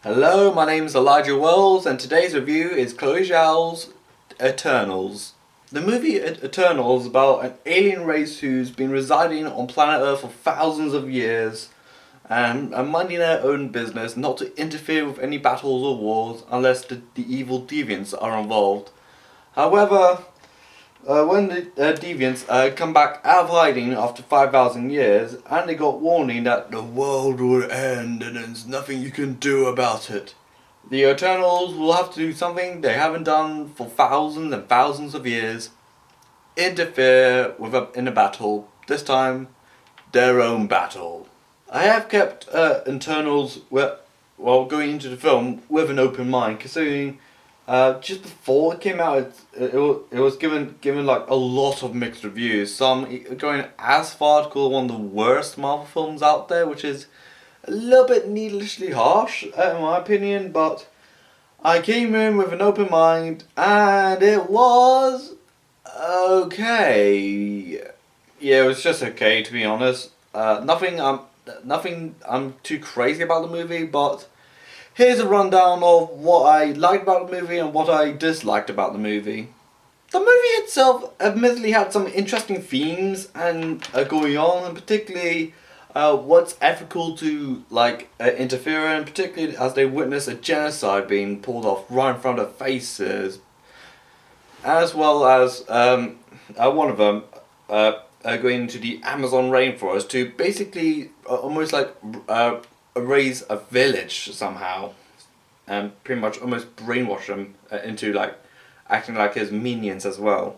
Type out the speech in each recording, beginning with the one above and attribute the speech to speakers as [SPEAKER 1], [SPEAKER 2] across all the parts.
[SPEAKER 1] Hello, my name is Elijah Wells, and today's review is Chloe Zhao's Eternals. The movie Eternals is about an alien race who's been residing on planet Earth for thousands of years and are minding their own business, not to interfere with any battles or wars unless the evil deviants are involved. However, when the deviants come back out of hiding after 5,000 years, and they got warning that the world will end and there's nothing you can do about it, the Eternals will have to do something they haven't done for thousands and thousands of years: interfere in a battle, this time their own battle. I have kept Internals, while going into the film, with an open mind, considering just before it came out, it was given like a lot of mixed reviews. Some going as far to call it one of the worst Marvel films out there, which is a little bit needlessly harsh, in my opinion. But I came in with an open mind, and it was okay. Yeah, it was just okay, to be honest. Nothing I'm too crazy about the movie, but here's a rundown of what I liked about the movie and what I disliked about the movie. The movie itself admittedly had some interesting themes and going on, and particularly what's ethical to interfere in, particularly as they witness a genocide being pulled off right in front of their faces, as well as one of them going into the Amazon rainforest to basically almost raise a village somehow, and pretty much almost brainwash them into acting like his minions as well.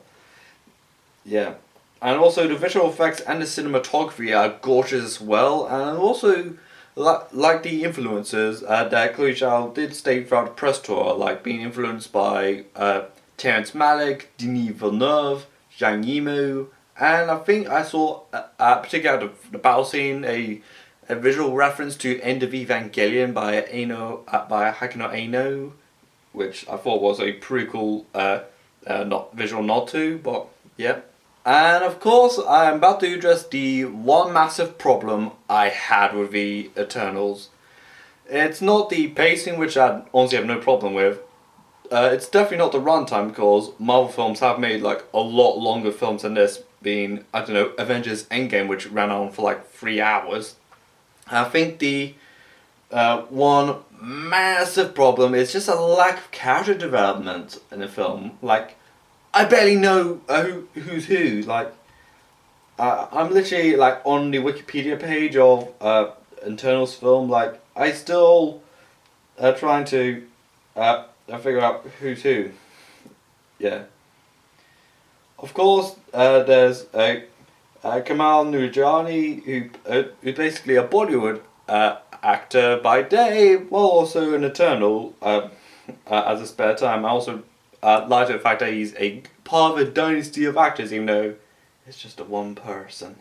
[SPEAKER 1] Yeah. And also the visual effects and the cinematography are gorgeous as well, and also like the influences that Chloe Zhao did state throughout the press tour, like being influenced by Terrence Malick, Denis Villeneuve, Zhang Yimou, and I think I saw, particularly out of the battle scene, a visual reference to End of Evangelion by Hakano Eino, which I thought was a pretty cool not visual nod to, but yeah. And of course, I'm about to address the one massive problem I had with the Eternals. It's not the pacing, which I honestly have no problem with. It's definitely not the runtime, because Marvel films have made a lot longer films than this, being, I don't know, Avengers Endgame, which ran on for 3 hours. I think the one massive problem is just a lack of character development in the film. I barely know who's who. I'm literally on the Wikipedia page of Internals film. I still trying to figure out who's who. Yeah. Of course, there's Kamal Nurjani, who's basically a Bollywood actor by day, while also an Eternal as a spare time. I also like the fact that he's a part of a dynasty of actors, even though it's just a one person.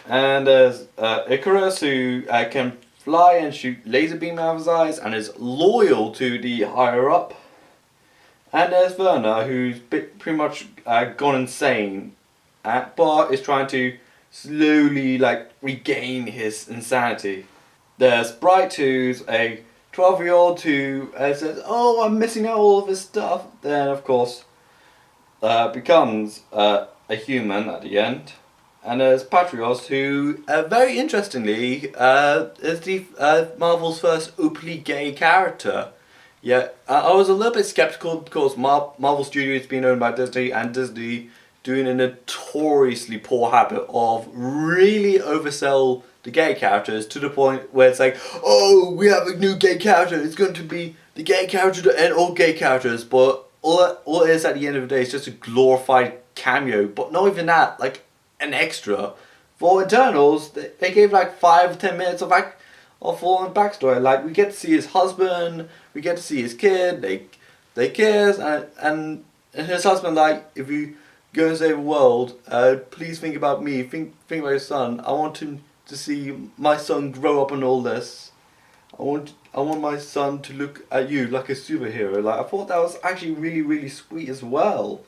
[SPEAKER 1] And there's Icarus, who can fly and shoot laser beam out of his eyes and is loyal to the higher up. And there's Werner, who's pretty much gone insane, but is trying to slowly regain his insanity. There's Bright, who's a 12-year-old who says, "Oh, I'm missing out all of this stuff." Then, of course, becomes a human at the end. And there's Patrios, who, very interestingly, is the Marvel's first openly gay character. Yeah, I was a little bit skeptical because Marvel Studios being owned by Disney, and Disney doing a notoriously poor habit of really oversell the gay characters to the point where it's like, "Oh, we have a new gay character, it's going to be the gay character to end all gay characters," but all it is at the end of the day is just a glorified cameo, but not even that, an extra. For Eternals, they gave 5 or 10 minutes of full-on backstory. We get to see his husband, we get to see his kid, they kiss, and his husband, "If you go and save the world, please think about me, think about your son. I want him to see my son grow up and all this. I want my son to look at you like a superhero." I thought that was actually really, really sweet as well.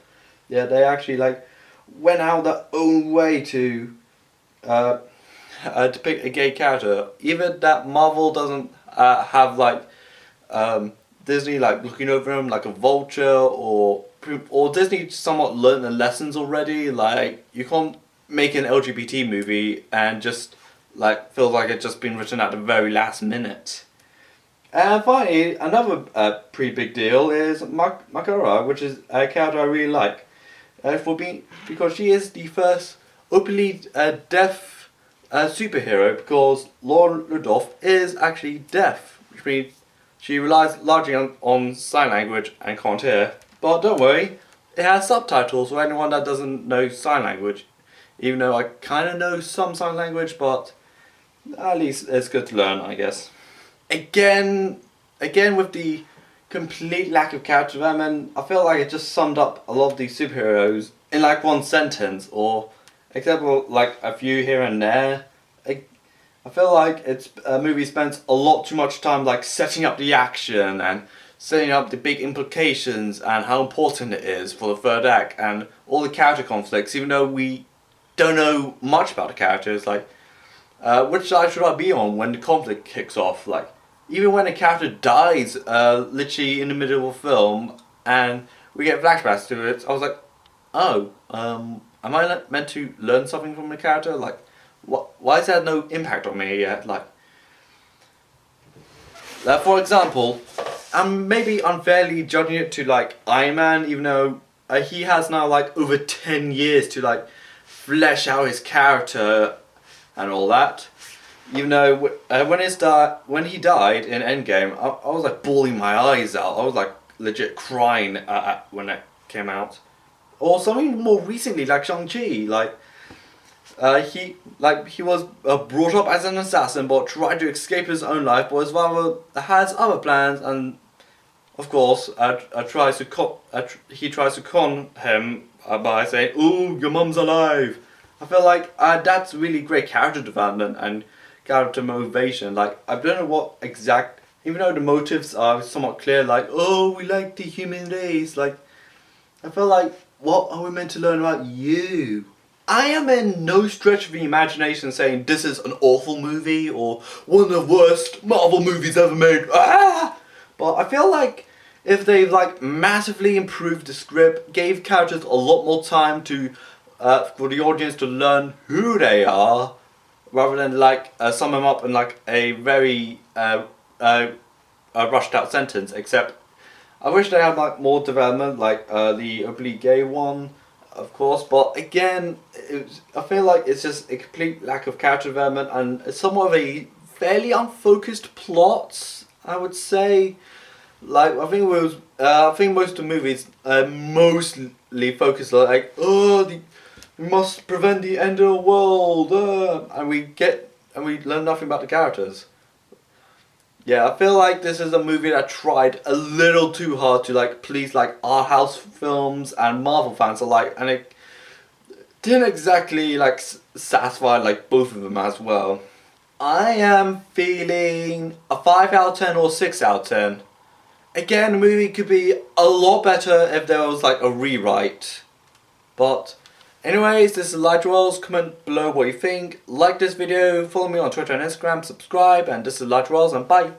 [SPEAKER 1] Yeah, they actually went out their own way to depict a gay character. Either that Marvel doesn't have like Disney like looking over him like a vulture, or Disney somewhat learned the lessons already. Like you can't make an LGBT movie and just like feels like it's just been written at the very last minute. And finally, another pretty big deal is Makara, which is a character I really like. Because she is the first openly deaf superhero, because Laura Rudolph is actually deaf, which means she relies largely on sign language and can't hear. But don't worry, it has subtitles for anyone that doesn't know sign language. Even though I kind of know some sign language, but at least it's good to learn, I guess. Again with the complete lack of character development, I feel like it just summed up a lot of these superheroes in like one sentence, or except for like a few here and there. I feel like it's a movie spends a lot too much time like setting up the action and setting up the big implications and how important it is for the third act and all the character conflicts, even though we don't know much about the characters. Like, which side should I be on when the conflict kicks off? Like, even when a character dies, literally in the middle of a film, and we get flashbacks to it, I was like, oh, am I meant to learn something from the character? Like, why has that no impact on me yet? Like, for example, I'm maybe unfairly judging it to like Iron Man, even though he has now like over 10 years to like flesh out his character and all that. Even though when he died in Endgame, I was like bawling my eyes out. I was like legit crying when it came out. Or something more recently, like Shang-Chi, he was brought up as an assassin, but tried to escape his own life, but his father has other plans, and of course, he tries to con him by saying, "Ooh, your mum's alive." I feel like that's really great character development and character motivation. Like, I don't know what exact, even though the motives are somewhat clear, like, oh, we like the human race, like, I feel like, what are we meant to learn about you? I am in no stretch of the imagination saying this is an awful movie or one of the worst Marvel movies ever made. But I feel like if they like massively improved the script, gave characters a lot more time to for the audience to learn who they are, rather than like sum them up in like a very rushed out sentence. Except I wish they had like more development, like the openly gay one, of course. But again, I feel like it's just a complete lack of character development and somewhat of a fairly unfocused plot, I would say. Like, I think most of the movies mostly focus on like, we must prevent the end of the world, and we learn nothing about the characters. Yeah, I feel like this is a movie that tried a little too hard to like please like art house films and Marvel fans alike, and it didn't exactly like satisfy like both of them as well. I am feeling a 5 out of 10 or 6 out of 10. Again, the movie could be a lot better if there was like a rewrite. But anyways, this is Elijah Wells. Comment below what you think. Like this video, follow me on Twitter and Instagram, subscribe, and this is Elijah Wells, and bye.